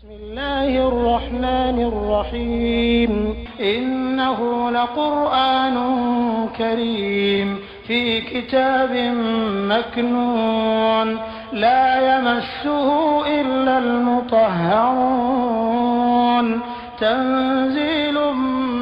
بسم الله الرحمن الرحيم إنه لقرآن كريم في كتاب مكنون لا يمسه إلا المطهرون تنزيل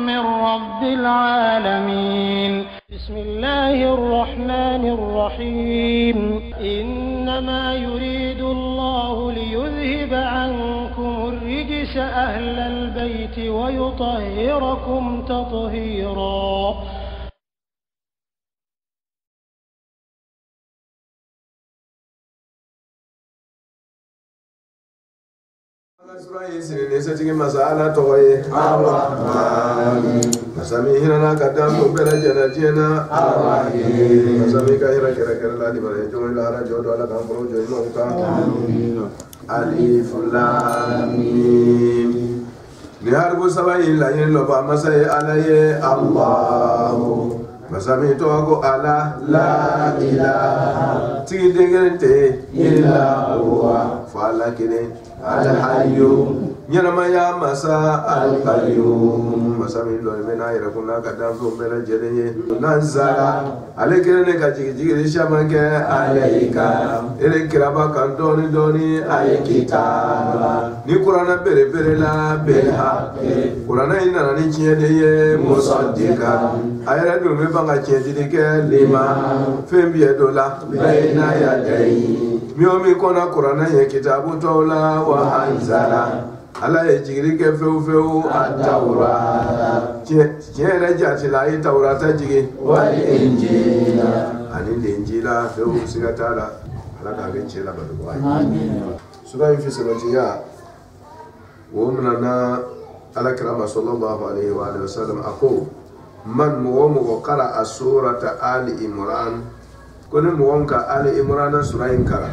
من رب العالمين بسم الله الرحمن الرحيم إنما يريد الله ليذهب عنكم الرجس أهل البيت ويطهركم تطهيرا. Nesatigi masala toye Ar-Rahman Masami hirana kadam bela jana jena Ar-Rahim Masami ka hira kira kira la di bare joy la ra jodo ala kam pro joy no ka Alif Lam Mim Ni harbu sabai la yin lo ba masai alaye Allahu Masami to go ala la ilaha tigi dengente illa huwa fala kine Al-Hayyu Nyanamaya Masa Al-Qayyum Masami lo mena ira kunna kadam so mena jeleye Nanzala Alekene ka jigi shamanke alayka Ele kiraba kan doni ayekitaba Ni Qur'ana bere la belha Qur'ana ina ni chiedeye musaddika Ayra do me banga chiedike lima Fembiye dola baina yadai Miomi kona Qur'ana ye kitabu tola wa anzala ala ye jigiri ke feu at-Tawrat jere jati la Tawrata jigi wal Injila ani Injila feu sigatala ala ka ge chela badu amin sura fi sabatiya wa manana ala kirama sallallahu alaihi wa alihi wasallam ako man muwamu qara as-surata ali imran kono muwamka ali imran sura inkara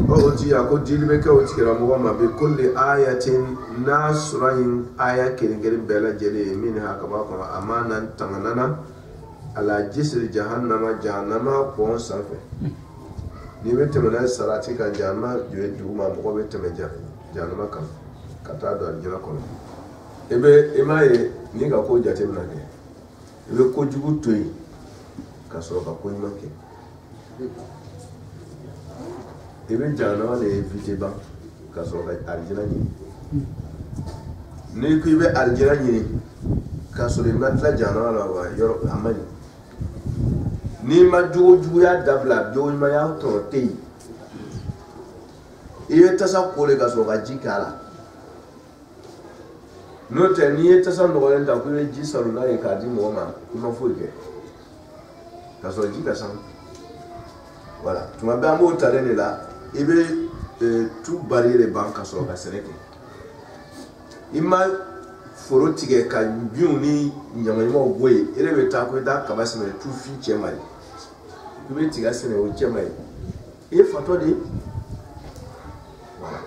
Oti ako dilbe ka otikira muwama bi kulli ayatin nasrain aya kiringiri bela jeli minha kaba kono amanan tanganana ala jisri jahannama ko safe ni bete mena sarati kan jahannama joe duma mo bete meja jahannama kan kata do aljana kono ebe emaye ni ga ko jate mnake ebe ko jugu toyi ka so ka ko imake Even Jana de Viteba, Casola Algerani. Nikibe Algerani, Casolina Jana, Europe, Amani. Nima Juya Dabla, Joe Maya Torte. Ietasa collegas of Ajikala. Not a near Tassan Lorenta, who is Gisaruna, a Cardim woman, Kumafuke. Casojika San. Voilà, tu m'as bien mot à là. Ibe tout barrière banque sur la Sénégal. Ima foro tige ka biuni nyamanyama ogwe ele betako da kabasi me tout fi chemai. Ibe tiga sene o chemai. E fato de voilà.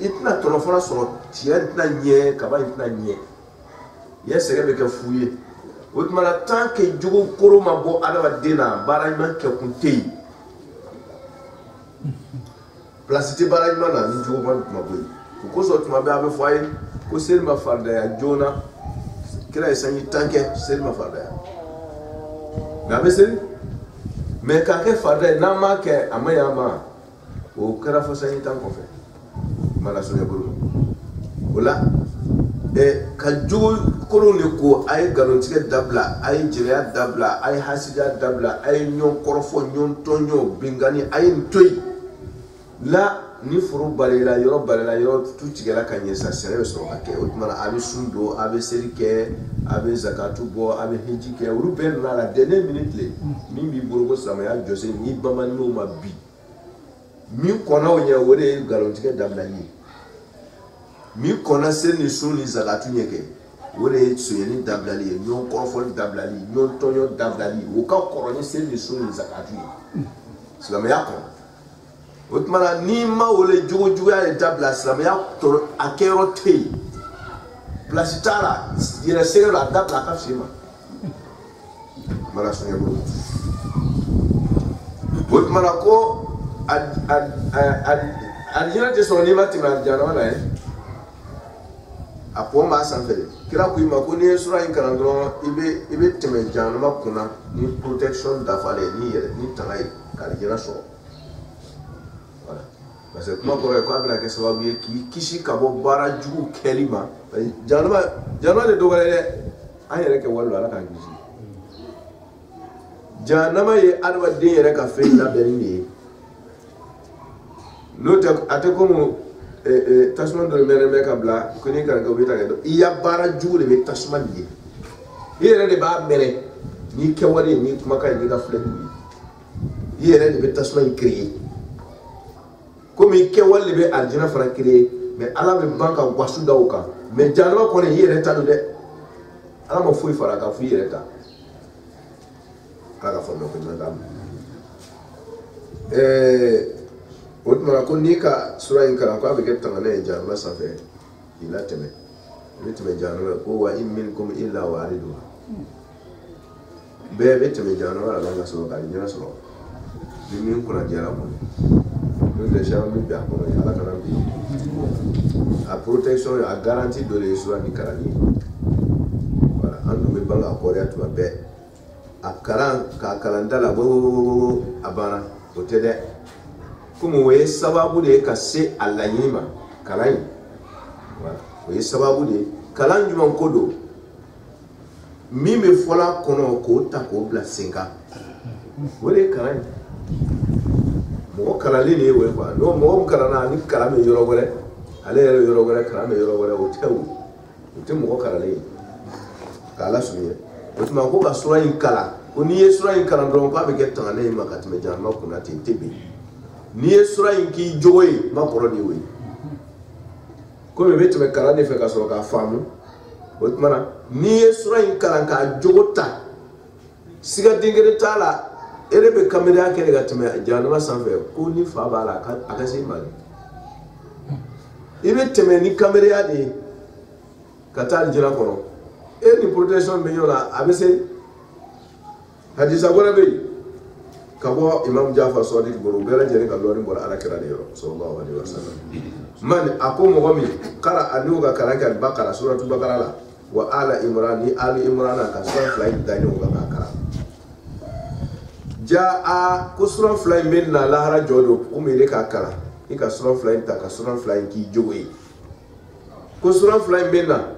Itna tolofona soro tia itna nye kaba itna nye. Yesere be ka fuye. Otmala tant que jugo koro mabo adawa dena barajman ke kuntei. Plasiti barajman na njugo ban mabo. Ko so tuma be abe foye ko selma farda ya jona kira isanyi tanke selma farda ya gabe sel me ka ke farda na ma ke amayama o kara fo sanyi tanko fe mala so ya buru wala ka jugo kolo ne ko ay garantie dabla ay jiria dabla ay hasida dabla ay nyon korofo nyon tonyo bingani ay ntoy la ni furu balela yoro tu tigela kanyesa sere so ake otmana abi sundo abi serike abi zakatu bo abi hijike urubel na la dernière minute le mimi borogo sama ya jose ni bamani no mabi mi kona onya wore garantie dabla ni mi kona seni suni zakatu nyeke wore suyeni dabla li nyon korofol dabla li nyon tonyo dabla li o ka koroni seni suni zakatu silama yako Otmana ni ma ole jugo ya tabla islam ya to akero te plasitara dire sere la tabla ka fima mala sonya bro Otmana ko ad jina te so ni mati ma jana wala Apo ma sanfɛ kira ko ima ko ni ye sura in kalan dɔrɔn i bɛ tɛmɛ jahanama kunna ni protection dafalen ni yɛrɛ ni tanga ye ka alijana sɔrɔ voilà parce que kuma kɔrɔ ye ko a bɛna kɛ sababu ye k'i kisi ka bɔ baara jugu kɛli ma jahanama de dɔgɔyɛ dɛ an yɛrɛ kɛ wali ala k'an kisi jahanama ye adamaden yɛrɛ ka fɛn labɛnni de ye n'o tɛ a tɛ komi tasuma dɔ mɛnɛ ka bila ko ni kalan kɛ o bɛ taa kɛ dɔn i ya baara jugu de bɛ tasuma nin ye i yɛrɛ de b'a mɛnɛ n'i kɛwale ye n'i kumakan ye n'i ka filɛ ye i yɛrɛ de bɛ tasuma in créer komi i kɛwale de bɛ alijana fana créer mais ala bɛ ban ka wasu da o kan mais jahanama kɔni i yɛrɛ ta don dɛ ala ma foyi fara kan fo i yɛrɛ ta ala ka faamuya ko ɲuman d'a ma o tuma ko n'i ka sura in kalan ko a bɛ kɛ tangana ye jahanama sanfɛ k'i latɛmɛ i bɛ tɛmɛ jahanama ko wa in minkum illa wariduha bɛɛ bɛ tɛmɛ jahanama la ka sɔrɔ ka alijana sɔrɔ ni min kunna diyara kɔnɔ n'o tɛ caman bɛ bɛn a kɔnɔ ye ala kana bi a protection a garantie dɔ de ye sura ni kalanni voilà an dun bɛ ban ka kɔrɔya tuma bɛɛ a kalan k'a kalan da la bɔ a banna o tɛ dɛ. Comme o ye sababu de ka se a laɲini ma kalan in voilà o ye sababu de kalan jumɛn ko don min bɛ fɔla kɔnɔ k'o ta k'o bila sen kan o de ye kalan ye mɔgɔ kalanlen de ye o ye quoi n'o mɔgɔ min kalanna ni kalan bɛ yɔrɔ wɛrɛ ale yɛrɛ yɔrɔ wɛrɛ kalan bɛ yɔrɔ wɛrɛ o tɛ mɔgɔ kalanlen ye k'a lasurunya o tuma ko ka sura in kalan ko n'i ye sura in kalan dɔrɔn k'a bɛ kɛ tangana ye ma ka tɛmɛ jahanama kunna ten tɛ bin. N'i ye sura in k'i jogo ye ma kɔrɔ de y'o ye komi i bɛ tɛmɛ kalan de fɛ ka sɔrɔ k'a faamu o tuma na n'i ye sura in kalan k'a jogo ta siga den kelen t'a la e de bɛ kamereya kɛ ka tɛmɛ jahanama sanfɛ ko ni fa b'a la a ka se i ma i bɛ tɛmɛ ni kamereya de ye ka taa alijana kɔnɔ e ni protection bɛ yɔrɔ la a bɛ se hadisa wɛrɛ bɛ yen. Kabo Imam Jafar Sadiq boro bela jere ka lori boro ala kira de yoro sallallahu alaihi wasallam man ako mo mi kara anu ga kara ka Baqara suratul Baqara la wa ala Imran ni ali Imran ka sura fly dani o ga kara jaa ko sura fly min na lahara jodo o mi le ka kara i ka sura fly ta ka sura fly ki jogoyi ko sura fly min na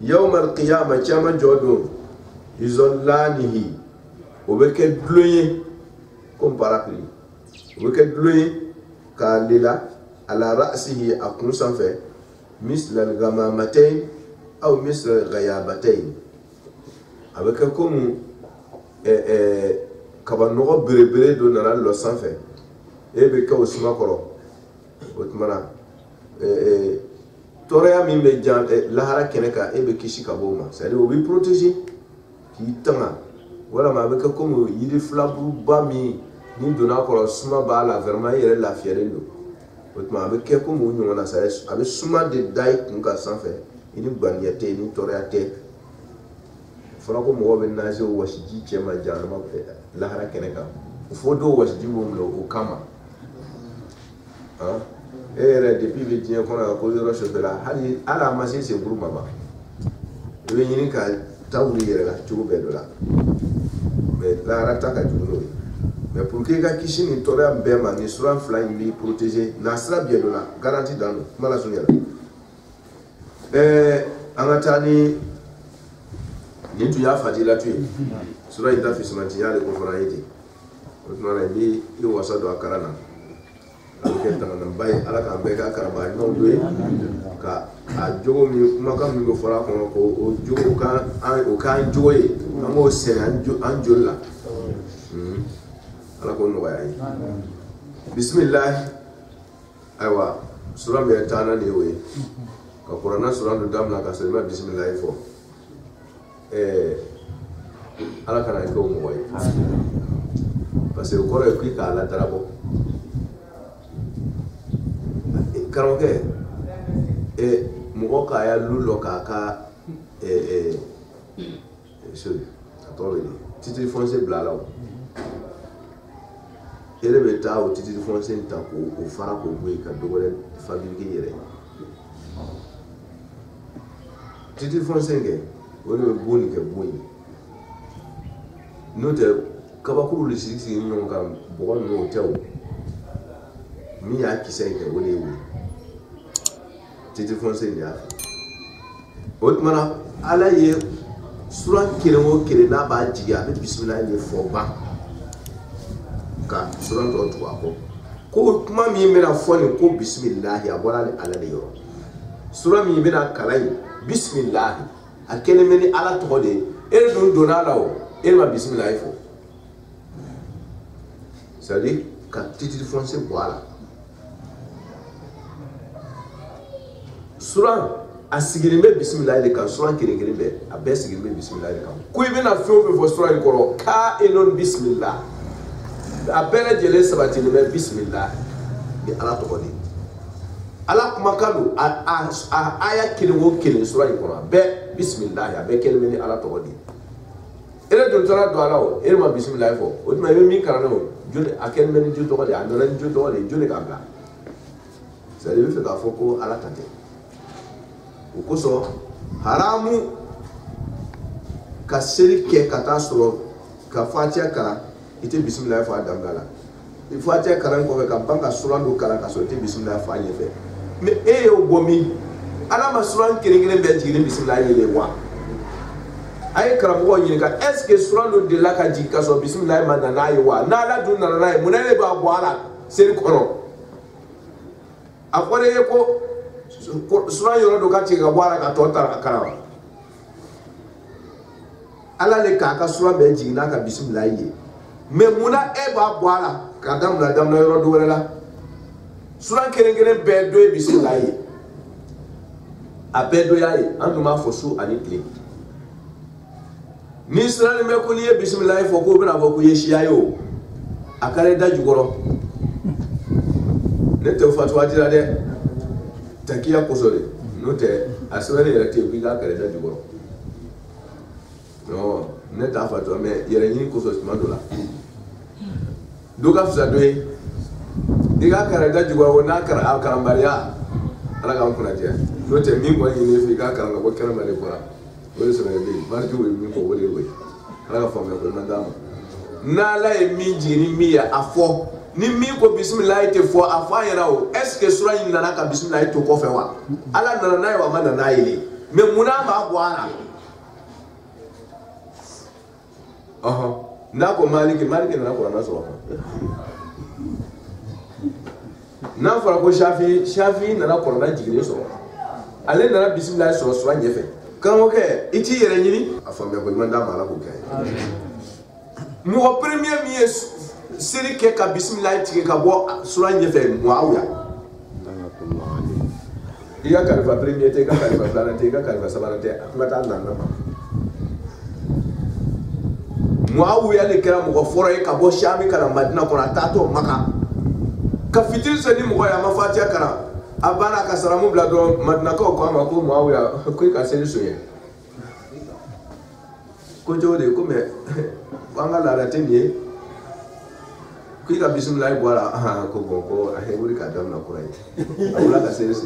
yawm al qiyamah chama jodo izallanihi o be ke bloye comme parapluie o bɛ kɛ dulon ye k'a lela ala ra'sihi a kun sanfɛ misla al-ghamamatayn aw misla al-ghayabatayn a bɛ kɛ comme kabanɔgɔ belebele dɔ nana lɔ sanfɛ e bɛ kɛ o suma kɔrɔ o tuma na tɔɔrɔya min bɛ jan lahara kɛnɛ kan e bɛ kisi ka bɔ o ma c'est-à-dire o bɛ protéger k'i tanga walama a bɛ kɛ comme yiri filaburuba min ni donna kɔrɔ suma b'a la vraiment i yɛrɛ lafiyalen don o tuma a bɛ kɛ comme o ɲɔgɔn na sa a bɛ suma de da i kun kan sanfɛ i ni ganiya tɛ ni tɔɔrɔya tɛ fɔra ko mɔgɔ bɛ naze o wasiji cɛ ma jahanama lahara kɛnɛ kan fo dɔw wasiji b'o minɛ o kama e yɛrɛ depuis bɛ diɲɛ kɔnɔ ko yɔrɔ sɔfɛla hali a ma se senkuru ma ban i bɛ ɲini ka taa wuli yɛrɛ la cogo bɛɛ dɔ la mais lahara ta ka jugu n'o ye mais pour que ka kisi ni tɔɔrɔya bɛɛ ma ni sura fila in b'i protéger n'a sira bɛɛ dɔ la garantie dan don kuma la surunya la an ka taa ni nin tun y'a fadilatu ye sura in ta fisimanti y'ale ko fana ye ten o tuma na i bɛ wasa don a kalan na a bɛ kɛ tanganaba ye ala k'an bɛɛ k'a karamɔgɔ ɲumanw don ye ka a jogo min kumakan min bɛ fɔra a kɔnɔ ko o jogo o k'an jogo ye an k'o sɛnɛ an joli la ala ko nɔgɔya ye bisimilahi ayiwa sura min taa na de y'o ye ka kuranna sura dɔ daminɛ ka sɔrɔ i ma bisimilahi fɔ ala kana kɛ o mɔgɔ ye parce que o kɔrɔ ye k'i k'a ladarabɔ karamɔgɔkɛ mɔgɔ k'a ya lu lɔ k'a ka a tɔgɔ bɛ di titre foncier bila la o e yɛrɛ bɛ taa o titre foncier ta k'o fara k'o bɔ yen ka dɔ wɛrɛ fabriquer i yɛrɛ Titi Fonsenke, on est bon que bon. Nous te Kabakuru le six in yon kam bon no tell. Mi a qui say que on est où. Titi Fonsenke. Otmana ala ye sura kirengo kirena ba jiga be bismillah ni fo ba ka sura to to ako ko kuma mi mena fo ni ko bismillah ya bola ni ala de yo sura mi bena kalai bismillah akene meni ala to de e don donala o e ma bismillah fo c'est-à-dire ka titi français voilà sura a sigirime bismillah de kan sura kirengere be a be sigirime bismillah de kan ko ibe na feo be fo sura ni koro ka enon bismillah a bere jele sabati ni be bismillah ni ala to bodi ala kuma kanu a aya kirengo kiren sura ni koro be bismillah ya be kelme ni ala to bodi ere don tara do ala o ere ma bismillah fo o ma be mi karana o jole a kelme ni juto bodi a nona juto bodi jole ka bla ça veut faire fo ko ala tante ukoso haramu ka seri ke kata soro ka fatia kala ite bismillah fa damgala il fatia kala ko ka banka sura do kala ka so ite bismillah fa yefe mais e o gomi ala ma sura kirengere be jigire bismillah yele wa ay kala mo yin ka est ce que sura do de la ka ji ka so bismillah ma na nayi wa na la du na nayi munale ba boala seri kono akore ko sura yoro do ka tiga boara ka tota akara ala le ka sura be jina ka bismillah yi me muna e ba boala ka dam na yoro do wala sura kerengere be do bismillah yi a be do yayi andu ma fosu ani kle ni sura me ko ni bismillah fo ko bina fo ko yeshi ayo akare da jugoro ne te fatwa dira de takia kosole note aswele ya te biga kare da jugoro no ne ta fatwa me yere ni koso mandola doka fusa doy diga kare da jugoro na kara akarambariya ala ga kuna dia note mi ko ni ne fi ga karanga ko kera male kora wole so be marju we mi ko wole we ala ga fama ko mandama na la e mi jini mi ya afo ni mi ko bismillah te fo afa yana o est ce que sura yin nana ka bismillah to ko fe wa ala nana na wa mana na ile me muna ma bwana na ko maliki na ko na so na fara ko shafi nana ko na jigire so ale nana bismillah so sura nyefe kan o ke iti yere nyini afa me ko manda mala ko kai mo premier mi seri ke ka bismillah tike ka bo sura nyefe muawiya iya ka fa premier te ka fa planete ka fa sabarate mata nan na muawiya le kera mo foro e ka bo shami kana madina ko na tato maka ka fitir sani mo ya mafatia kana abana ka saramu blado madina ko ama ko muawiya ko ka seri soye ko jode ko me wanga la tenie kuika bismillah bwala ko gonko aheburi ka damna kurai awula ka serisi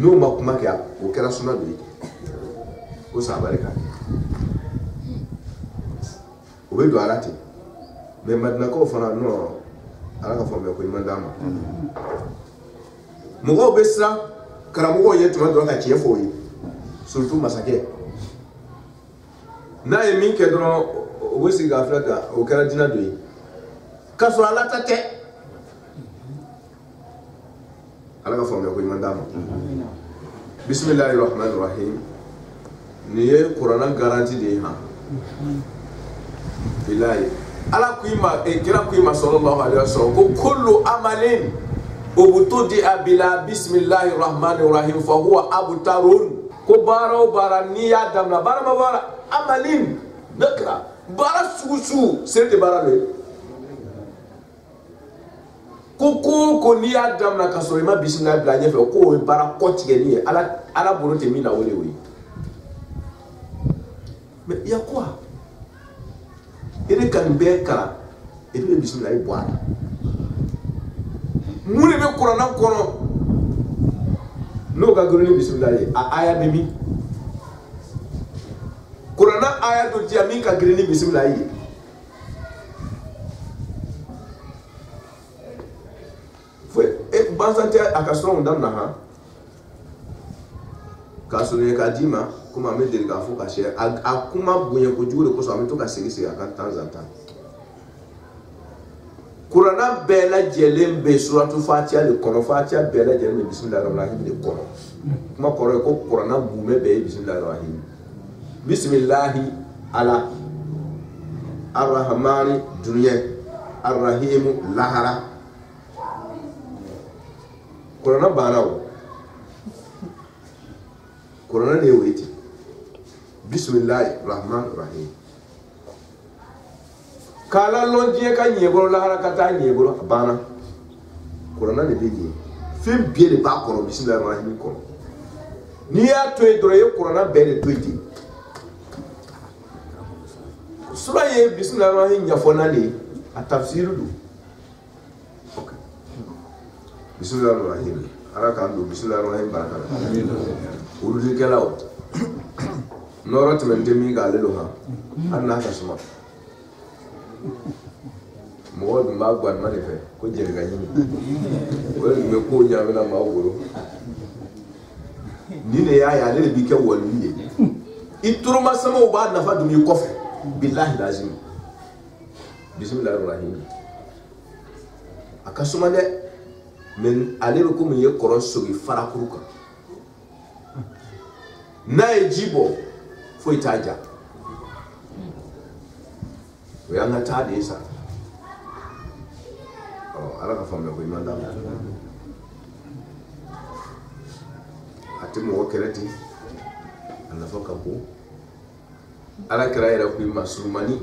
no makuma ke o kera suna bi o sabareka o be do arati me madna ko fana no ala ka fombe ko imandama mugo besra karamugo yetu ndo ka chefo yi surtout masake na emi ke dron o wesi ga afrika o kera dina do yi kaso ala tate ala ka fombe ko imandama bismillahir rahmanir rahim niye qur'an garanti de ha billahi ala kuima kira kuima sallallahu alaihi wasallam ko kullu amalin ubtudi bila bismillahir rahmanir rahim fa huwa abtarun ko baro baraniya damna barama bara amalin nakra bara susu sente barale ko ni adam na kasoro ma bismillah bla nyefe ko bara kotige ni ala borote mi na wole wi mais ya quoi ene kan be kala e be bismillah boana mune be qur'an kono no ga guruni bismillah a aya be mi Kurana aya do dia min ka girini bismillah yi foi e banzante akasron ndam na ha kasune ka dima kuma me deli ka fo ka she akuma bunye ko jure ko so am to ka sigi akan temps en temps Kurana bela jelem be suratu Fatiha le kono Fatiha bela jelem bismillahir rahmanir rahim le kono kuma koro ko Kurana bume be bismillahir rahim bismillahi ala arrahmani dunya arrahim lahara Kurana banawo Kurana ne weti bismillahir rahmanir rahim kala lonje ka nyeboro lahara kata nyeboro bana Kurana ne beji fim biye de ba kono bismillahir rahmanir rahim kono ni ya to e doro ye Kurana be de toiti sura ye bismillahir rahmanir rahim nyafona le a tafsiru du okay bismillahir rahmanir rahim ara kan do bismillahir rahmanir rahim baraka amin ulu kelaw norot men demi ga le lo ha anna ka suma mo do ma gwan ma defe ko jere ga yimi ko me ko nyame na ma woro ni ne ya le bi ke wolu ni ituru ma sama ba na fa dumi kofe billahi lazim bismillahir rahim akasuma de men ale ko mu ye koron sogi farakuruka na ejibo foi taja we anga ta de sa ala ka famle ko imanda ati mo kereti ala foka ko ala kira ira ku masulmani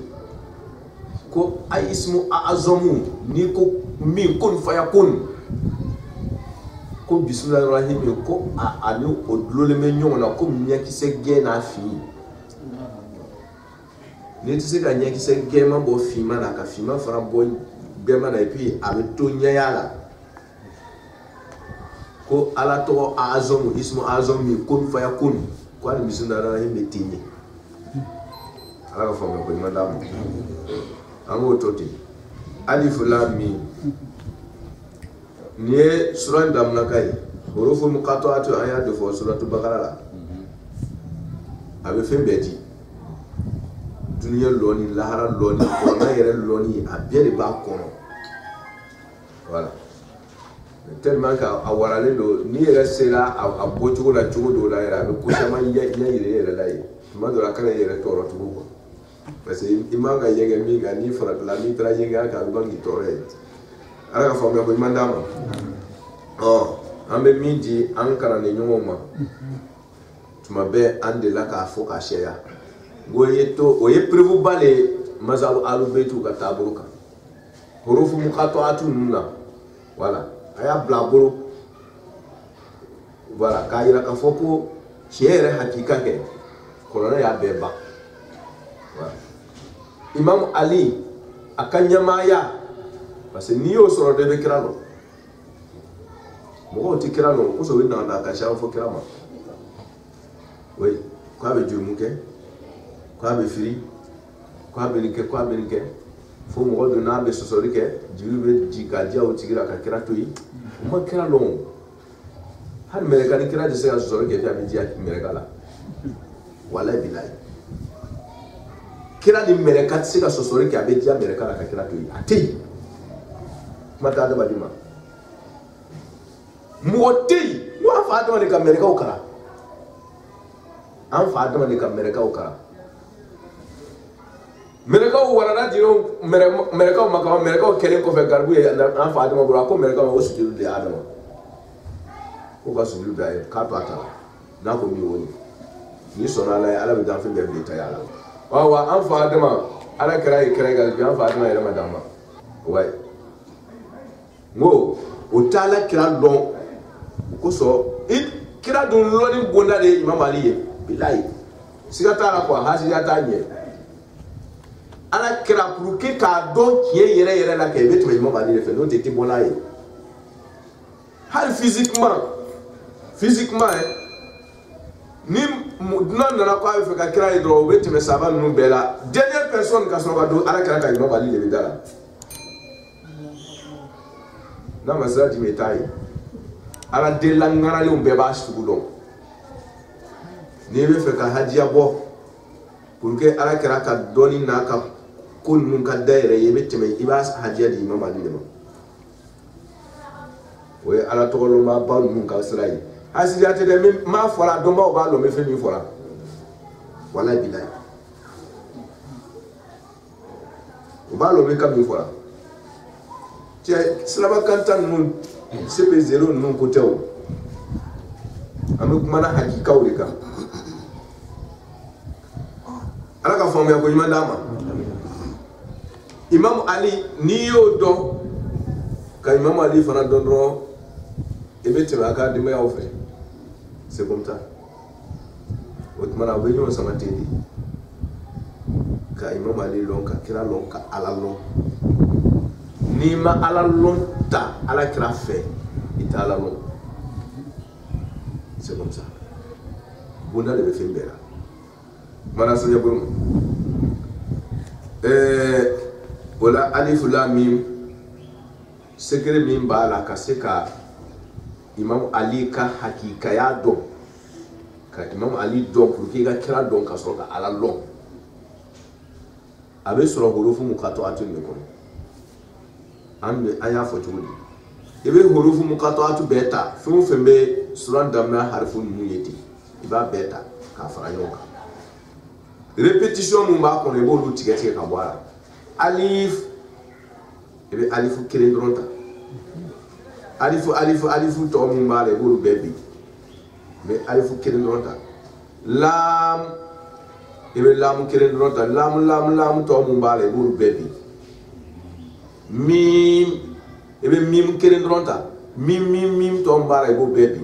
ko ay ismu azamu ni ko min kun fayakun ko bismillahir rahim ko ani odlole me nyona ko nya ki se ge na fi ni ti se ga nya ki se ge ma bo fi ma na ka fi ma fara bo be ma na puis avec to nya yala ko ala to azamu ismu azam mi kun fayakun ko ani bismillahir rahim be tinye ala ka fama ko madam amo toti alif lam mim ni suran damna kai hurufu muqatta'atu ayat fo suratul baqara la abe fembeti dunya loni lahara loni ko na yere loni abiere ba kono voilà tellement ka awarale do ni yere sera abojugo la jugo do la yere abe ko sama yere la yi ma do la kana yere toro tugo parce que imanga yenge mi ga ni fara la ni tra yenge ka bangi tore ala ka famle ko mandama ambe midi ankara ne nyoma tuma be ande la ka fo ka sheya goyeto oye prevu bale mazal alu betu ka taburuka hurufu muqatta'atu nuna wala aya blaburu wala ka ira ka foko shere hakika ke kolona ya beba wala Imam Ali akanyamaya parce que niyo soro de bekirano mo ti kirano ko so winna na ka sha fo kirama oui ko be jumuke ko be firi ko be nike fo mo do na be sosori ke jibe jikaja o tigira ka kirato yi mo kiralo har mereka ni kira de se sosori ke ta bi ji mereka la wala bilai kira di mereka se ka sosori ke abe ji mereka la ka kirato yi ati mata da badima muoti wa fa da ni ka mereka ukara an fa da ni ka mereka ukara mereka wala diro mereka maka mereka kelen ko fe garbu ya an fa da bura ko mereka o sujudu de adama ko ba sujudu da ka pata na ko mi woni ni sona la ala bi dan fe be ta yala wa an fa da ma ala kira ga an fa da ma ya madama wai ngo otala kira don ko so kira don loni bonda de Imam Ali billahi sigata la ko hasi ya tanye ala kira pour que ka don qui yere la ke betu Imam Ali fait non tete bonaye hal physiquement ni non nana ko fe ka kira hydro be teme saba nu bela dernière personne ka sono do ala kira ka imam ali le bidala na masaji metai ala de langara le umbe ba sugudo ni be fe ka hajiya bo pour que ala kira ka doni na ka kun mun ka daire yebe teme ibas hajiya di imam ali le we ala to lo ma ba mun ka srai asidi de ma fora do ma ba lo me fe mi fora wala bilay o ba lo me ka mi fora ti slaba kantan mun CP0 nun ko tew amu kuma na hakika o ka ala ka famu ya ko nyima dama Imam Ali ni yo do ka Imam Ali fana dondro ebete ba ka de me ya fe c'est comme ça otmana wenyo sama tedi ka Imam Ali lon ka kira lon ka ala lon ni ma ala lon ta ala kira fe ita ala lon c'est comme ça bonna de fe mbera mana so yabum wala alif lam mim sekere mim bala ka seka Imam Ali ka hakika ya do ka Imam Ali do pour que ga kira do ka so ka ala long abe soro horofu mukato atu ne ko ambe aya fo jodi ebe horofu mukato atu beta fu fembe suran damna harfu nu yeti iba beta ka fara yoka répétition mu ba ko ne bo lu tigeti ka boara alif ebe alifu kire dronta alifu to mun bale buru bebi mais alifu kirin ronta lam ebe lam kirin ronta lam to mun bale buru bebi mim ebe mim kirin ronta mim to mun bale buru bebi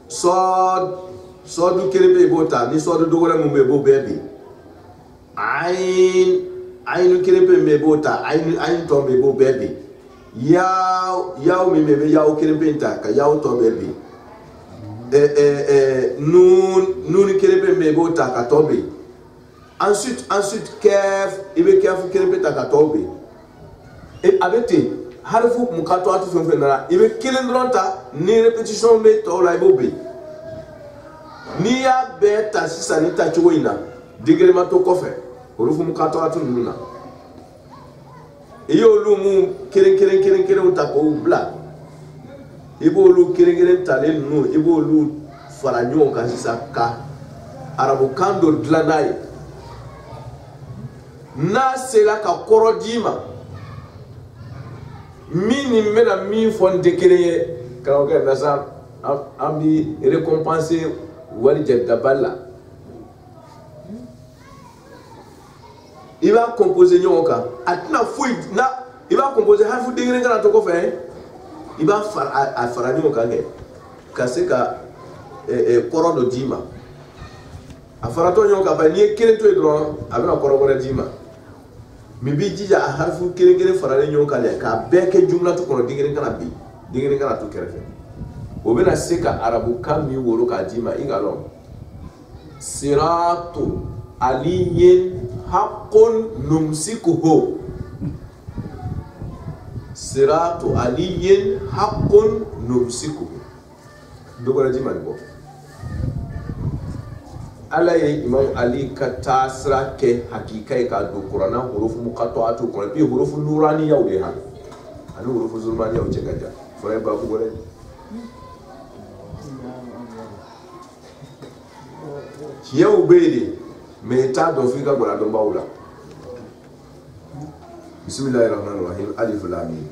sod kirin be bota ni sod do wala mun be bo bebi ain kirin be bota ain to be bo bebi yaw mi mebe yaw kirepenta ka yaw to bebe nun kirepe mebe ta ka tobe ensuite kef ibe kef kirepenta ka tobe et abete harfu mukato atu fenfe na ibe kilendronta ni repetition be to la ibobe ni ya beta sisa ni ta chuina digere mato kofe harfu mukato atu nuna iyo lu mu keren ta ko bla ibo lu keren tale nu ibo lu faranyo ka sisa ka arabu kando dlanai na sela ka korodima mini mena mi fon de kere ka o ga nasa ambi récompenser wali jadaballa il va composer nyoka atina fouille na il va composer hafu dingere ngana to ko fe il va fara nyoka nge kaseka korodo dima afara to nyoka ba ni kere to edron abena korodo dima mi bi jija harfu kere fara nyoka le ka beke jumla to kono dingere ngana to kere fe o bena seka arabu kam mi woro ka dima ingalo siratu aliyin haqqun numsikuhu siratu aliyin haqqun numsikuhu dogora jimani bo ala ye Imam Ali ka tasra ke hakikai ka do qur'ana hurufu muqatta'atu ko bi hurufu nurani yawde ha anu hurufu zulmani yawde gaja fore ba ko gore yaw beede mais ta do fi ga gora do bawla bismillahirrahmanirrahim alif lam mim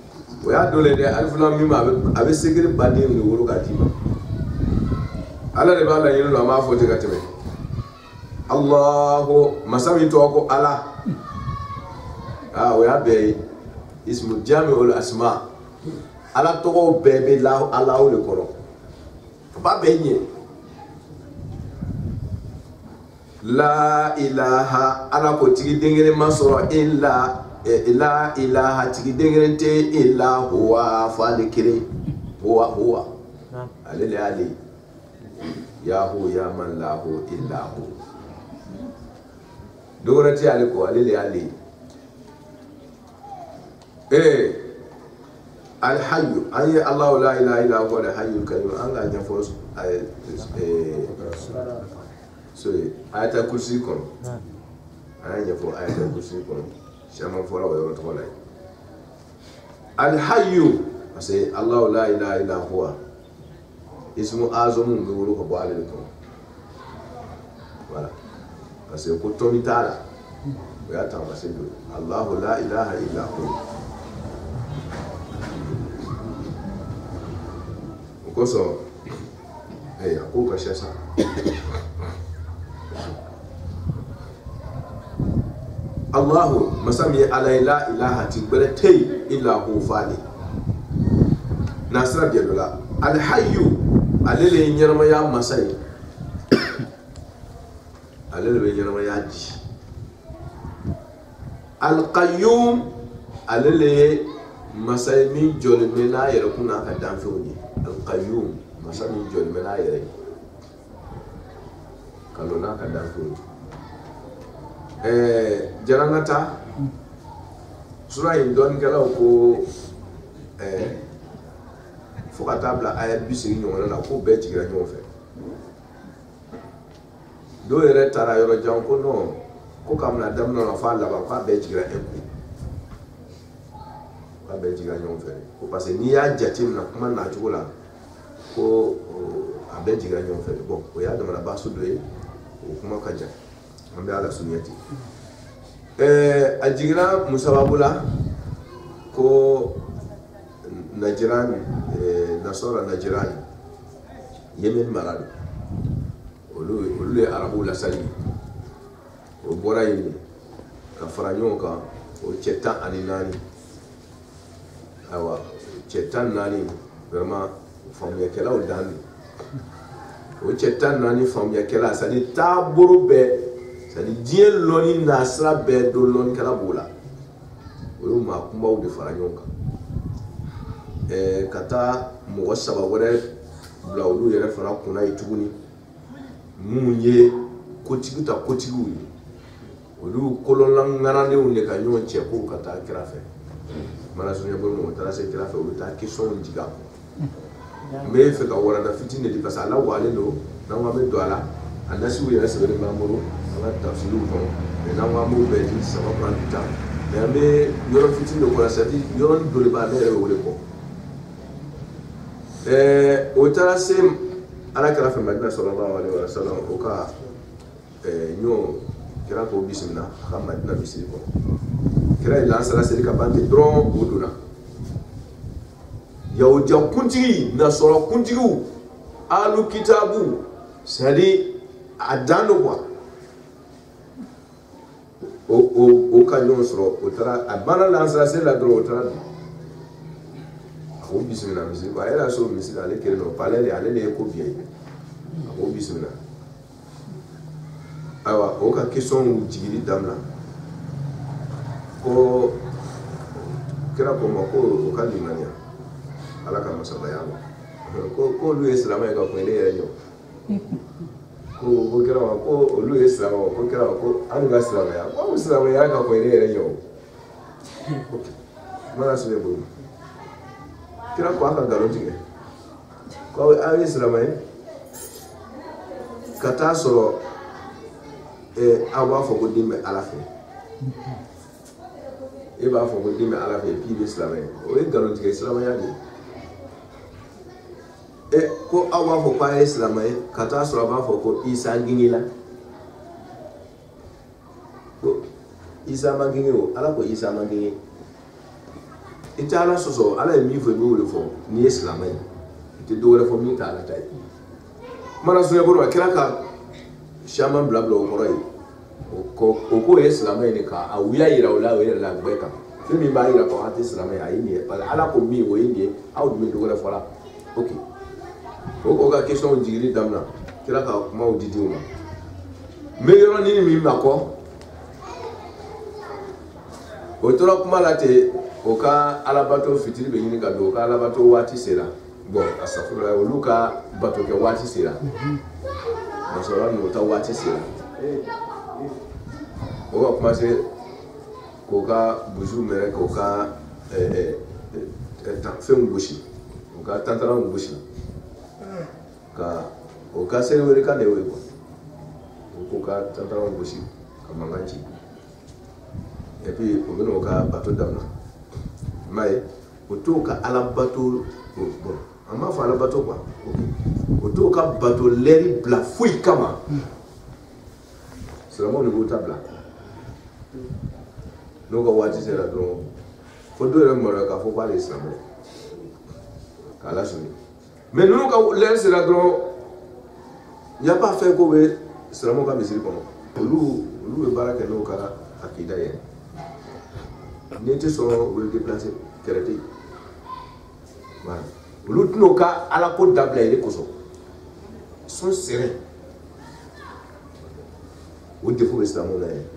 o ya dole de alif lam mim abe segere bade ni woro ka tima ala de bala yino ma fo te ka tebe allah masami to ko ala o ya be ismu jami'ul asma ala to ko bebe la ala o le koro ba be nye la ilaha ala ko tigi dengere masoro illa la ilaha tigi dengere te illa huwa falikire huwa ale yahu ya man lahu illa hu dogorati ale ko ale le ale al hayyu ay Allah la ilaha illa huwa al hayyul qayyum anga nya fo so ayata kursi kon anya fo ayata kursi kon shama fo la wa to la al hayyu ase Allah la ilaha illa huwa ismu azamu nguru ko boale ko voilà parce que ko tomi tala ya ta parce que Allah la ilaha illa huwa ko so ko ka shasa Allah masami ala la ilaha tibrati illa hu fali nasra biya al hayyu alele nyarma ya masai alele be nyarma ya ji al qayyum alele masai min jole mena yere kuna ka danfoni al qayyum masai min jole mena yere kalona ka danfoni jarangata sura indon kala ko foka tabla aya bisiri ñoŋo la ko bɛɛ jigira ɲɔgɔn fɛ dɔw yɛrɛ taara yɔrɔ jan ko non ko kabini daminɛ na f'a laban k'a bɛɛ jigira un coup k'a bɛɛ jigira ɲɔgɔn fɛ ko parce que n'i y'a jateminɛ kuma nacogo la ko a bɛɛ jigira ɲɔgɔn fɛ bon o y'a damana baasi dɔ ye o kuma ka jan an bɛ ala suɲɛ ten a jigira musababu la ko Najirani nasora Najirani Yemen maradu olu le arabu la sali o bora yi ka fara ɲɔgɔn kan o cɛ 14 awa cɛ 14 vraiment faamuyakɛlaw dan o cɛ 14 faamuyakɛla c'est à dire taabolo bɛɛ c'est à dire diɲɛ lɔnni nasira bɛɛ do lɔnnikɛla b'o la o ye maa kunbaw de fara ɲɔgɔn kan ka taa mɔgɔ 3 wɛrɛ bila olu yɛrɛ fana kunna ye tuguni mun ye kotigi ta kotigiw ye olu kolonlanŋananenw de ka ɲɔgɔn cɛ ko ka taa kira fɛ mana suɲɛ bolo mɔgɔ taara se kira fɛ olu taa question jigin a kun n bɛ fɛ ka warada fitinin de di parce que ala walen don n'an ko an bɛ don a la a nasiw yɛrɛ sɛbɛnnen b'an bolo an ka tafsiriw kɔnɔ mais n'an ko an b'o bɛɛ di 3 plan du temps mais an bɛ yɔrɔ fitinin de kɔnɔ c'est à dire yɔrɔnin dɔ de b'a ne yɛrɛ bɛ o de kɔ o taara se ala kira fɛ Madina sallallahu alaihi wa sallam o ka ɲɔ kira k'o bisimila a ka Madina misiri kɔnɔ kira ye lansara seli ka ban ten dɔrɔn o donna yahudiya kuntigi nasɔrɔ kuntigiw alu kitabu c'est à dire a dan do quoi o ka ɲɔgɔn sɔrɔ o taara a banna lansara seli la dɔrɔn o taara o bisimila misiri ko a yɛrɛ so misiri ale kelen don palais de ale de ye ko biɲɛ a ko bisimila ayiwa o ka question jigili damina ko kira ko ma ko o ka limaniya ala ka masabaya ma ko olu ye silamɛ ye ka kun ne yɛrɛ ɲɔ ko kira ma ko olu ye silamɛ ko kira ma ko an ka silamɛya ko silamɛya ka kun ne yɛrɛ ɲɔ mana sebe bolo kira ko aka galon tigɛ ko aw ye silamɛ ye ka taa sɔrɔ aw b'a fɔ ko den bɛ ala fɛ e b'a fɔ ko den bɛ ala fɛ k'i bɛ silamɛ ye o ye galon tigɛ silamɛya de ko aw b'a fɔ ko a ye silamɛ ye ka taa sɔrɔ a b'a fɔ ko Isa gingila ko Isa ma ginge o ala ko Isa ma ginge i tɛ ala sɔsɔ ala ye min fɔ i b'o de fɔ n'i ye silamɛ ye i tɛ dɔwɛrɛ fɔ min tɛ ala ta ye mana suɲɛ bolo a kɛra ka caman bila o kɔrɔ ye o ko ye silamɛ ye de k'a wuya yira o la o yɛrɛ la bɛɛ kan fɛn min b'a yira ko an tɛ silamɛ ye a ye nin ye parce que ala ko min o ye nin ye aw dun bɛ dɔwɛrɛ fɔ la ok o ka question jigili daminɛ kɛra ka kumaw di denw ma n bɛ yɔrɔnin min ma kɔ o tora kuma la ten o ka alabato fitiri bɛ ɲini ka don o ka alabato waati sera bon asafura olu ka bato kɛ waati sera masɔrɔ n'o ta waati sera o ka commencer k'o ka buju minɛ k'o ka fɛnw gosi o ka tantaranw gosi ka o ka seli wele kan de y'o ye quoi k'o ka tantaranw gosi ka mankan ci et puis o bɛna o ka bato daminɛ i m'a ye o t'o ka ala bato bon an b'a fɔ ala bato quoi o t'o ka bato lɛri bila foyi kama silamɛw de b'o ta bila n'o ka waati sera dɔrɔn fo dɔ yɛrɛ maloya k'a fɔ k'ale ye silamɛ k'a lasɔmi mais ninnu ka lɛri sera dɔrɔn il n'y a pas fait ko bɛ silamɛw ka misiri kɔnɔ olu bɛ baara kɛ n'o ka akida ye n'i tɛ sɔn o bɛ déplacer kɛrɛ tɛ yen voilà olu tɛn'o ka ala ko dabila yɛrɛ kosɔn ils sont sereins o défaut bɛ silamɛw la yɛrɛ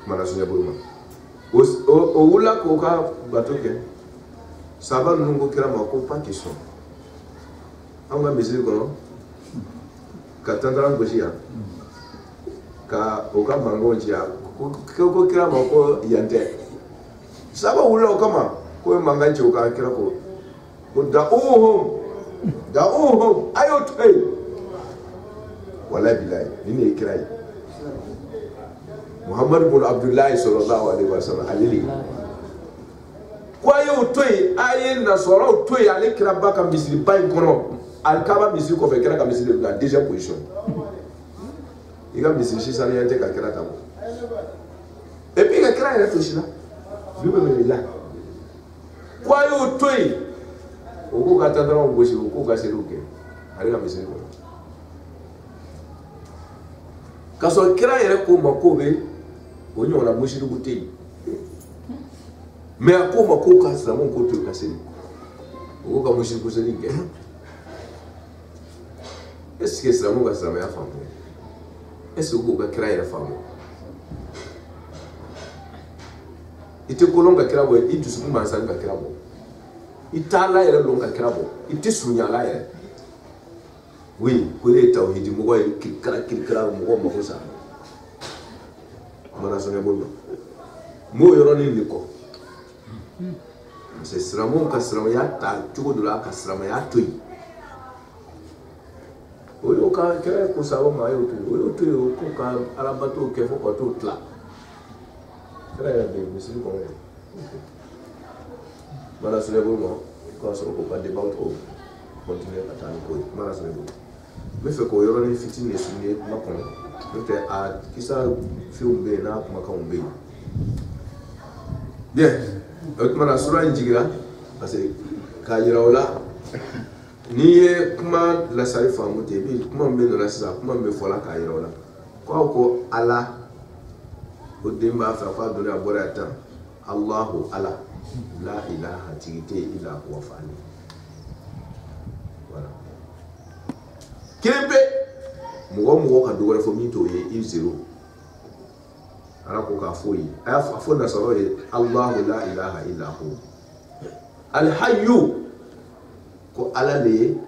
mana sunjata bolo ma o wula k'o ka bato kɛ sahaba ninnu ko kira ma ko pas question anw ka misiri kɔnɔ ka tantaran gosi yan ka o ka mankanw ci yan ko kira ma ko yan tɛ sahaba wulila o kama ko ye mankan ci o kan kira ko da'uhum a y'o to yen walayi bilayi ni ne ye kira ye Muhammad bin Abdullahi sallallahu alaihi wasallam alili ko a y'o to yen a ye nasɔrɔw to yen ale kira ba ka misiri ba in kɔnɔ alikaba misiri kɔfɛ kira ka misiri bila deuxième position i ka misiri sisan tɛ ka kira ta bɔ et puis ka kira yɛrɛ to si la bi bɛ wele la ko a y'o to yen o k'o ka tantaranw gosi o k'o ka seliw kɛ ale ka misiri kɔnɔ k'a sɔrɔ kira yɛrɛ ko ma k'o bɛ o ɲɔgɔnna musiriku tɛ yen mais a ko ma k'o ka silamɛw k'o to yen ka seli o k'o ka musiriku seli kɛ est ce que silamɛw ka silamɛya faamu est ce que k'o ka kira yɛrɛ faamu i tɛ kolon ka kira bɔ i dusukun mansa ka kira bɔ i t'a la yɛrɛ lɔn ka kira bɔ i tɛ surunya la yɛrɛ oui ko ne ye tawhidi mɔgɔ ye kirikara mɔgɔ mako sa mana sɔngɛ bolo m'o yɔrɔnin de kɔ parce que silamɛw ka silamɛya ta cogo dɔ la ka silamɛya to yen o y'o ka kira ko sahaba ma a y'o to yen o y'o to yen o k'o ka alabato kɛ fo ka t'o tila kira yɛrɛ bɛ yen misiri kɔnɔ yen mana sɔngɛ bolo ma k'a sɔrɔ k'o ka débat tɔ continuer ka taa ni ko ye mana sɔngɛ bolo n bɛ fɛ k'o yɔrɔnin fitinin de souligner kuma kɔnɔ n'o tɛ a kisa fɛnw bɛ yen n'a kumakanw bɛ yen bien o tuma na sura in jigira parce que k'a yira o la n'i ye kuma lasari faamu ten bi kuma min bɛ nɔ la sisan kuma min bɛ fɔ la k'a yira o la k'aw ko ala o den b'a fɛ k'a donni a bɔra yan tan Allahu ala la ilaha tigi tɛ yen illa huwa fani voilà kelen pe mɔgɔ mɔgɔ ka dɔ wɛrɛ fɔ min t'o ye i zero ala ko k'a fɔ ye a y'a fɔ nasaraw ye Allahu la ilaha illa hu alhayyu ko ala de ye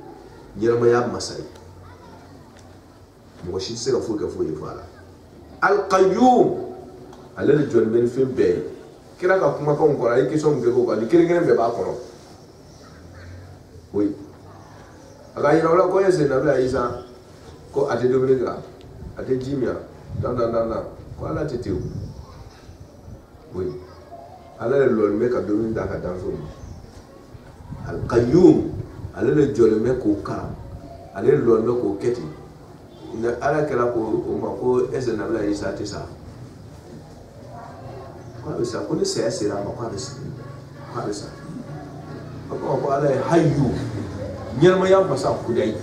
ɲɛnamaya masa ye mɔgɔ si tɛ se ka foyi kɛ foyi ye fɔ ala alqayyum ale de jɔlen bɛ ni fɛn bɛɛ ye kira ka kumakanw kɔnɔ a ye question min kɛ k'o kan ni kelen kelen bɛɛ b'a kɔnɔ oui a ka yira o la ko est ce que nabi Isa ko a tɛ dumuni kɛ a tɛ ji min dan ko ala tɛ ten o oui ala de lɔlen bɛ ka dumuni d'a ka danfɛnw ma alqayyum ale de jɔlen bɛ k'o kalan ale de lɔlen bɛ k'o kɛ ten ala kɛra ko o ma ko est ce que nabi Isa tɛ sa ko a bɛ sa ko ni saya sera a ma ko a bɛ sa ko a bɛ sa ko ala ye hayyu ɲɛnamaya masa kuda ye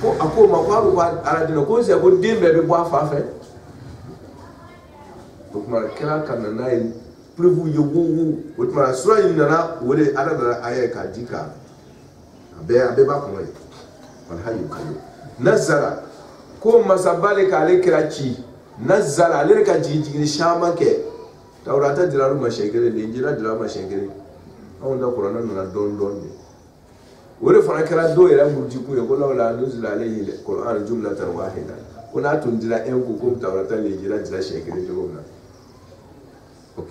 ko a ko ma ko a bɛ bɔ ala dina ko c'est ko den bɛɛ bɛ bɔ a fa fɛ o tuma kɛra ka na n'a ye preuve ye wo o tuma sura in nana o de ala nana aya ye k'a di kan a bɛɛ b'a kɔnɔ ye wala hayyu kayo nazara ko masaba de k'ale kɛra ci nazara ale de ka jigin caman kɛ tawurata dira olu ma siɲɛ kelen de injila dira olu ma siɲɛ kelen anw da kuranna nana dɔɔni dɔɔni o de fana kɛra dɔw yɛrɛ murutiku ye ko lawla nuzila alayhi alquran jumlatan wahida ko n'a tun dira un ko comme Tawrata Linjila dira siɲɛ kelen cogo min na ok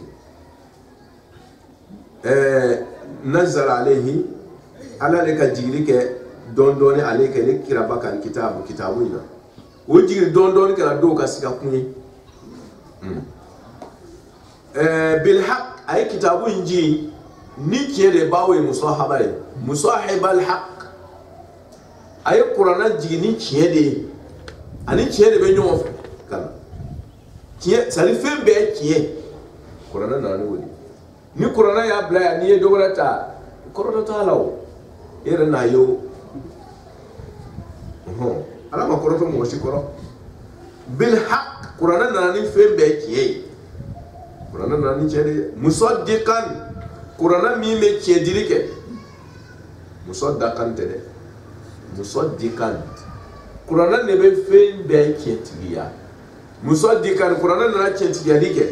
nazala alayhi ala de ka jigili kɛ dɔɔni dɔɔni ale kɛ ne kiraba kan kitabu in na o jigili dɔɔni dɔɔni kɛra dɔw ka siga kun ye bil haq ay kitabu in ji ni tiɲɛ de b'aw ye musahaba ye musahib al haq ay qur'ana jigi ni tiɲɛ de ye ani tiɲɛ de bɛ ɲɔgɔn fɛ kana tiɲɛ sali fɛn bɛɛ ye tiɲɛ qur'ana nana ni o de ni qur'ana y'a bila yan n'i ye dɔ wɛrɛ ta kɔrɔtɔ t'a la o e yɛrɛ n'a ye o ala ma kɔrɔtɔ mɔgɔ si kɔrɔ bil haq qur'ana nana ni fɛn bɛɛ ye tiɲɛ ye qur'ana nana ni tiɲɛ de ye musaddiqan qur'ana min bɛ tiɲɛ dili kɛ musaddaqan tɛ dɛ musaddiqan qur'ana ne bɛ fɛn bɛɛ tiɲɛtigiya musaddiqan qur'ana nana tiɲɛtigiyali kɛ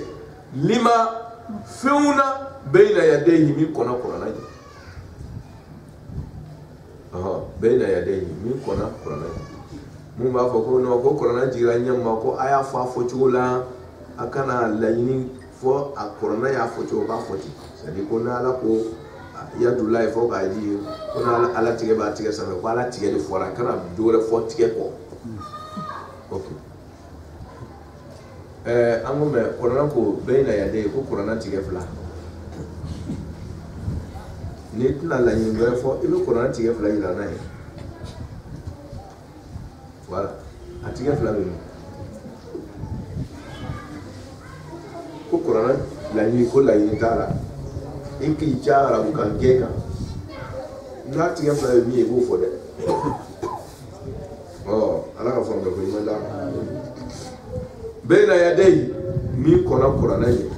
lima fɛnw na bayna yadayhi min kɔnɔ qur'ana ye bayna yadayhi min kɔnɔ qur'ana ye mun b'a fɔ ko non ko qur'ana jigira ɲɛma ko a y'a fɔ a fɔcogo la a kana laɲini fɔ a qur'ana y'a fɔ cogo b'a fɔ ten c'est-à-dire ko n'ala ko yadula ye fɔ k'a ji ko n'ala tigɛ b'a tigɛ sanfɛ ko ala tigɛ de fɔra kana dɔ wɛrɛ fɔ tigɛ kɔ ok an ko mɛ qur'ana ko bayna yadayhi ko qur'ana tigɛ fila n'i tɛna laɲini wɛrɛ fɔ i bɛ qur'ana tigɛ fila yira n'a ye voilà a tigɛ fila bɛ min ko qur'ana laɲini ko laɲini t'a la i k'i ca arabu kan gɛn kan n'a tigɛ fila bɛ min ye i b'o fɔ dɛ ala ka fɔ ko i ma da bayna yadayhi min kɔnɔ qur'ana ye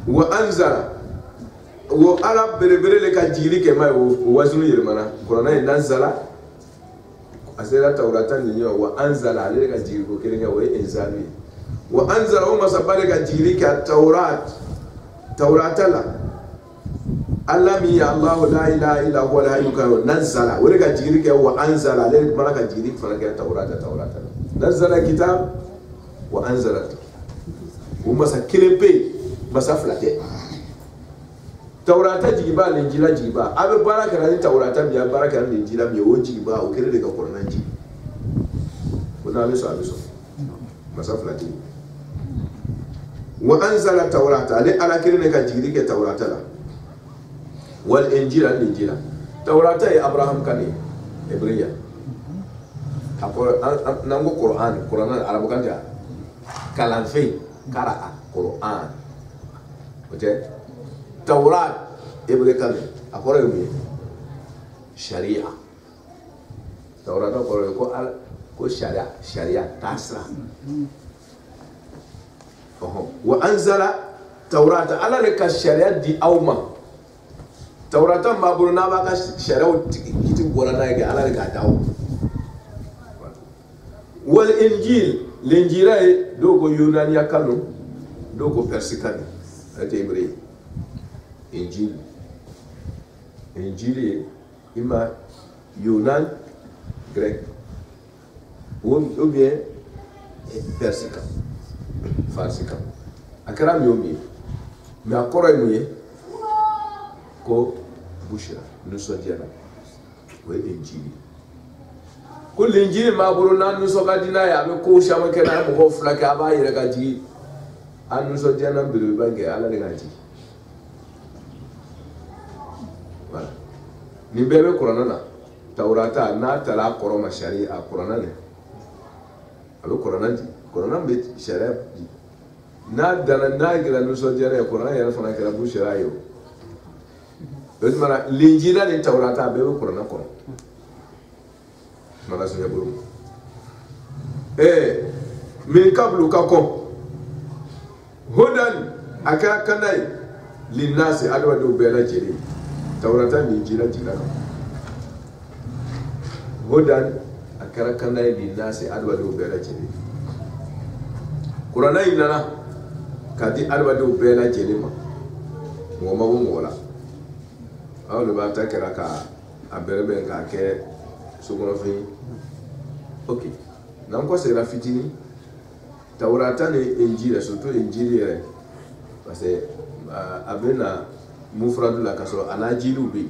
wa anzala wo ala berebere le ka jigili kɛ ma ye o wasulu yɛlɛmana qur'ana ye nanzala a sera Tawrata ni ɲɔgɔn wa anzala ale ka jigili ko kelen kɛ o ye inzali ye wa anzala o masaba de ka jigili kɛ Tawrata la ala min ye Allahu la ilaha illa huwa al-hayyul nanzala o de ka jigili kɛ wa anzala ale mana ka jigili fana kɛ Tawrata la nanzala kitab wa anzala o masa kelen pe masa fila tɛ Tawrata jigiba Linjila jigiba a bɛ baara kɛ ni Tawrata min ye a bɛ baara kɛ ni Linjila min ye o jigiba o kelen de ka qur'ana jigi ko n'a bɛ sɔn a bɛ sɔn masa fila tɛ wa anzala Tawrata ale ala kelen de ka jigili kɛ Tawrata la wal injila Linjila Tawrata ye Abraham kan ye Hebreya a ko n'an ko qur'ana arabukan tɛ kalanfɛn kara qur'an o tɛ Tawrat Hebreu kan a kɔrɔ ye mun ye sariya Tawrata kɔrɔ ye ko sariya taasira wa anzala Tawrata ala le ka sariya di aw ma Tawrata b'a bolo n'a b'a ka sariyaw kiti bɔra n'a ye kɛ ala le k'a d'aw ma wal injil Linjila ye dɔw ko yunaniya kan don dɔw ko persi kan don ale tɛ Hebreu ye Injili ima Yunan grec ou bien persica farsica akara miomi mais akora imuye ko bushra nusodiana we Injili ko Injili ma bolo na nusokadina ya be ko shama kana mo fulaka aba yire gaji an nusodiana biru bange ala de gaji voilà ni bɛɛ bɛ kuranna na Tawrata n'a taara kɔrɔ ma sariya a kuranna ne a bɛ kuranna di kuranna bɛ sariya di n'a danna n'a kɛra nisɔndiyara ye kuranna yɛrɛ fana kɛra bu sariya ye o tuma Linjila ni Tawrata a bɛɛ bɛ kuranna kɔrɔ mala sɔrɔ bolo min kablu ka kɔn hudan a kɛra kanda ye linnasi adamadenw bɛɛ lajɛlen Tawrata ni Injila jigila kan hudan a kɛra kanda ye linnasi adamadenw bɛɛ lajɛlen kuranna in nana k'a di adamadenw bɛɛ lajɛlen ma mo ma wo la aw le ba ta kera ka aberebe ka ke sukono fi ok nan ko sera fitini Taurata ni Injili surtout Injili parce que abena mufradu la kaso anajilu bi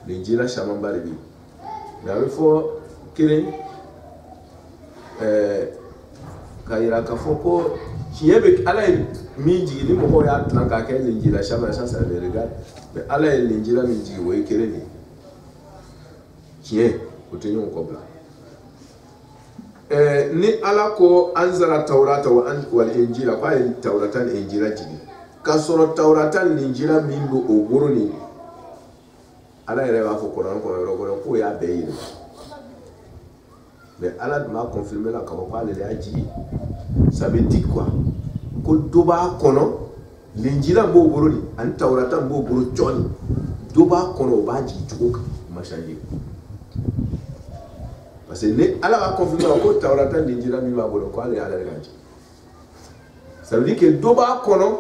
l'Injila shaman bari bi mais il faut kire kayira ka foko kiebe ala miji ni mo ya tlan ka ke l'Injila shaman ça le regarde mais ala l'Injila miji wo kire ni kie otenyo kobla ni ala ko anzala taurata wal injila kwa tauratan injila jini ka soro tauratan injila mingo ogoro ni ala yɛrɛ b'a fɔ Kuran kɔnɔ yɔrɔ kɔnɔ ko y'a bɛɛ yɛlɛma mais ala m'a confirmer la k'a fɔ ko ale de y'a jigi ça veut dire quoi ko dɔ b'a kɔnɔ l'injila b'o bolo ni ani taurata b'o bolo cɔni dɔ b'a kɔnɔ o b'a jigi cogo kan ma changer parce que ne ala va confirmer ko taurata l'injila min b'a bolo ko ale ala de ka jigi ça veut dire que dɔ b'a kɔnɔ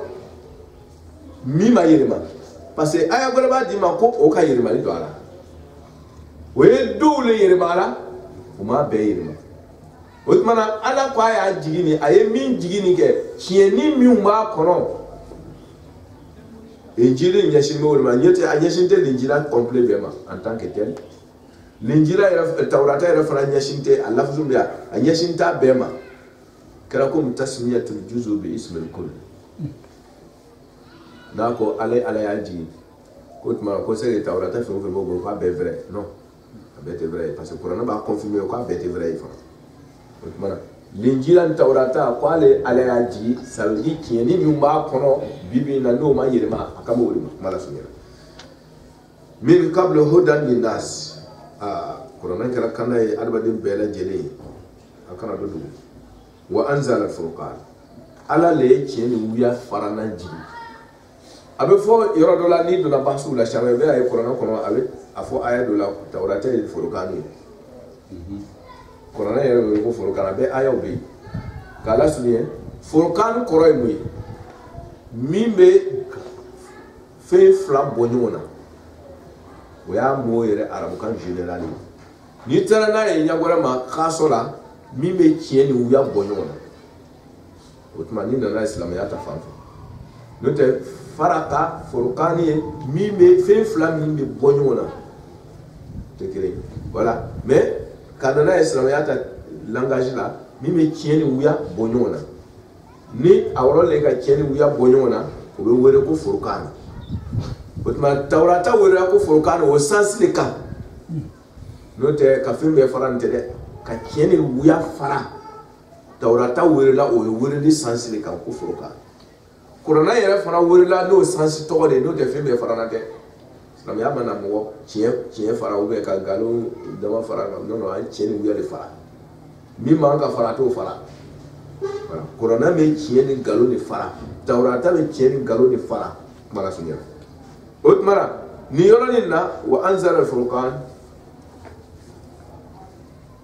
min ma yɛlɛma parce que aya wɛrɛ b'a di ma ko o ka yɛlɛmali don a la o ye dɔw le yɛlɛma a la o m'a bɛɛ yɛlɛma o tuma na ala ko a y'a jigi ni a ye min jigi ni kɛ tiɲɛni min b'a kɔnɔ injili ɲɛsin bɛ o de ma a ɲɛsin tɛ l'injila complet bɛɛ ma en tant que tel l'injila yɛrɛ taurata yɛrɛ fana ɲɛsin tɛ a lafuzu bɛ a ɲɛsin t'a bɛɛ ma kɛra komi tasmiyatul juzu bi ismil kull n'a ko ala y'a jigi ko tuma ko c'est que taurata fɛn o fɛn b'o bolo k'a bɛɛ vrai non a bɛɛ tɛ vrai parce que kuranɛ b'a confirmer k'a bɛɛ tɛ vrai fana o tuma na l'injila ni taurata ko ale ala y'a jigi ça veut dire tiɲɛni min b'a kɔnɔ bibi na n'o ma yɛlɛma a ka m'o de ma kuma la sunyɛra min qabl hudan linnas kuranɛ kɛra kanna ye adamaden bɛɛ lajɛlen ye a kana dɔ dogo wa anzala furqan ala le ye tiɲɛ ni wuya farana jigi a bɛ fɔ yɔrɔ dɔ la n'i donna bahasuw la caman i bɛ a ye kuranɛ kɔnɔ a fɔ aya dɔ la taurata ye furqan ye kuranɛ yɛrɛ bɛ ko furqan a bɛ ayaw bɛ yen k'a lasurunya furqan kɔrɔ ye mun ye min bɛ fɛn fila bɔ ɲɔgɔn na o y'a mot yɛrɛ arabukan général ye n'i taara n'a ye ɲagwɛrɛ ma kaso la min bɛ tiɲɛ ni wuya bɔ ɲɔgɔn na o tuma n'i nana silamɛya ta fan fɛ n'o tɛ faraka furqan ye min bɛ fɛn fila min bɛ bɔ ɲɔgɔn na tɛ kelen ye voilà mais ka nana ye silamɛya ta langage la min bɛ tiɲɛ ni wuya bɔ ɲɔgɔn na ni a yɔrɔ le ka tiɲɛ ni wuya bɔ ɲɔgɔn na o bɛ wele ko furqan o tuma taurata wele ko furqan o sens de kan n'o tɛ ka fɛn bɛɛ fara nin tɛ dɛ ka tiɲɛ ni wuya fara taurata welela o ye weleli sens de kan ko furqan kuranɛ yɛrɛ fana welela n'o sens tɔgɔ de n'o tɛ fɛn bɛɛ farana tɛ silamɛya mana mɔgɔ tiɲɛ fara ou bien ka nkalon dama fara non non an tiɲɛ ni wuya de fara min man ka fara t'o fara voilà kuranɛ bɛ tiɲɛ ni nkalon de fara taurata bɛ tiɲɛ ni nkalon de fara kuma la sunya o tuma na nin yɔrɔnin na wa anzala furqan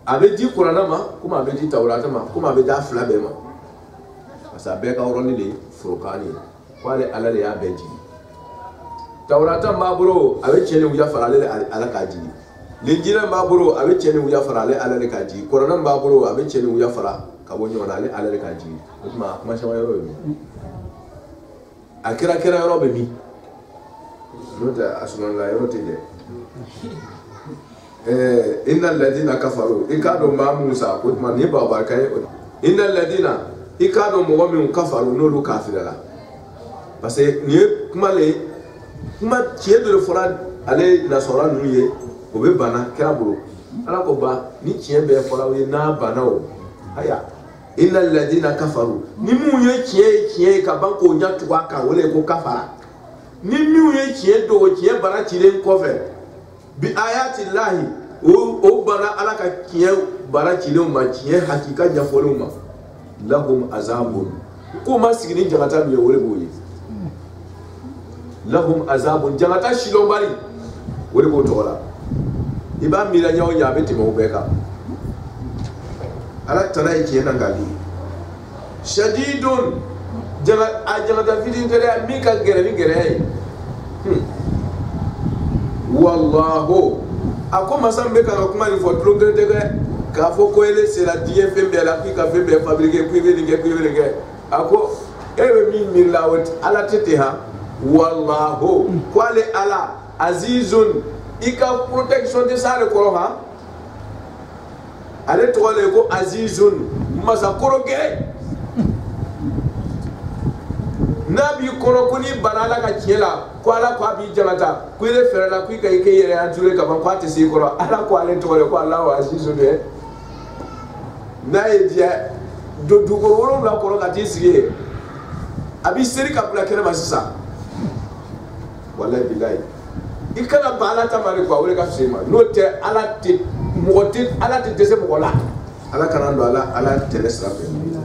a bɛ di kuranɛ ma komi a bɛ di taurata ma komi a bɛ di a fila bɛɛ ma parce que a bɛɛ ka yɔrɔnin de ye furqan ye k'ale ala de y'a bɛɛ jigi taurata b'a bolo a bɛ tiɲɛ ni wuya fara ale ala k'a jigi l'injila b'a bolo a bɛ tiɲɛ ni wuya fara ale ala de k'a jigi kuranɛ b'a bolo a bɛ tiɲɛ ni wuya fara ka bɔ ɲɔgɔn na ale ala de k'a jigi o tuma a kuma caman yɔrɔ ye min a kɛra yɔrɔ bɛ min n'o tɛ a sunɔgɔla yɔrɔ tɛ dɛ inna ladina kafaru i k'a dɔn maa minnu sa o tuma nin ye babarika ye inna ladina i k'a dɔn mɔgɔ minnu kafaru n'olu kafirala parce que nin ye kuma le kuma tiɲɛ dɔ de fɔra ale nasɔra ninnu ye o bɛ bana kira bolo ala ko ba ni tiɲɛ bɛɛ fɔra o ye n'a banna o aya inna ladina kafaru ni minnu ye tiɲɛ ye ka ban k'o ɲɛ tugu a kan o de ye ko kafara ni minnu ye tiɲɛ don o tiɲɛ bana cilen kɔfɛ bi ayati lahi o bana ala ka tiɲɛ bana cilenw ma tiɲɛ hakika ɲɛfɔlenw ma lahum azabun ko ma sigi ni jagata min ye o de b'o ye lahum azabun jagata silɔnbali o de b'o tɔgɔ la i b'a miiri ɲɛ o ɲɛ a bɛ tɛmɛ o bɛɛ kan ala tana ye tiɲɛ na nka di shadidun jangan ta fidin tere mi ka gere ni gere wallahu ako masambe ka kuma ni fo tlonge tege ka fo ko ele c'est la die fembe la ki ka fembe fabriquer ku be ni ako ebe mi lawet ala tete ha wallahu kwale ala azizun ika protection de sare ko ha ale to le ko azizun masa koroge nabi koro kuni banala ka kiela ko ala ko abi jamata ku ile ferala ku ka ike yere anture ka ban kwate si koro ala ko ale to le ko ala wa azizun de na edia do ko la koro ka ti siye abi seri ka bula kene masisa wallahi billahi ikana bala tamari ko wala ka sema no te ala te moti ala te dese mola ala kana ndo ala telesra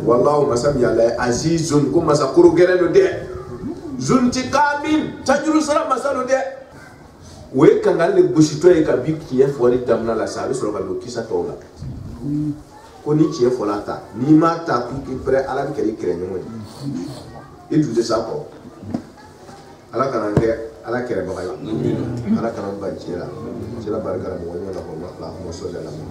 wallahu masam ya la azizun ko masakuru gere no de zunti kamin tajuru sara masalo de we kangale bushito e ka bi kiye fori damna la sabi so ka lo kisa tola ko ni kiye folata ni mata ku ki pre ala bi kere kere nyomo il tout ça ko ala kana nge ala kere bagay ala kana banjira sila barka mo wona ko ma la mo so la mo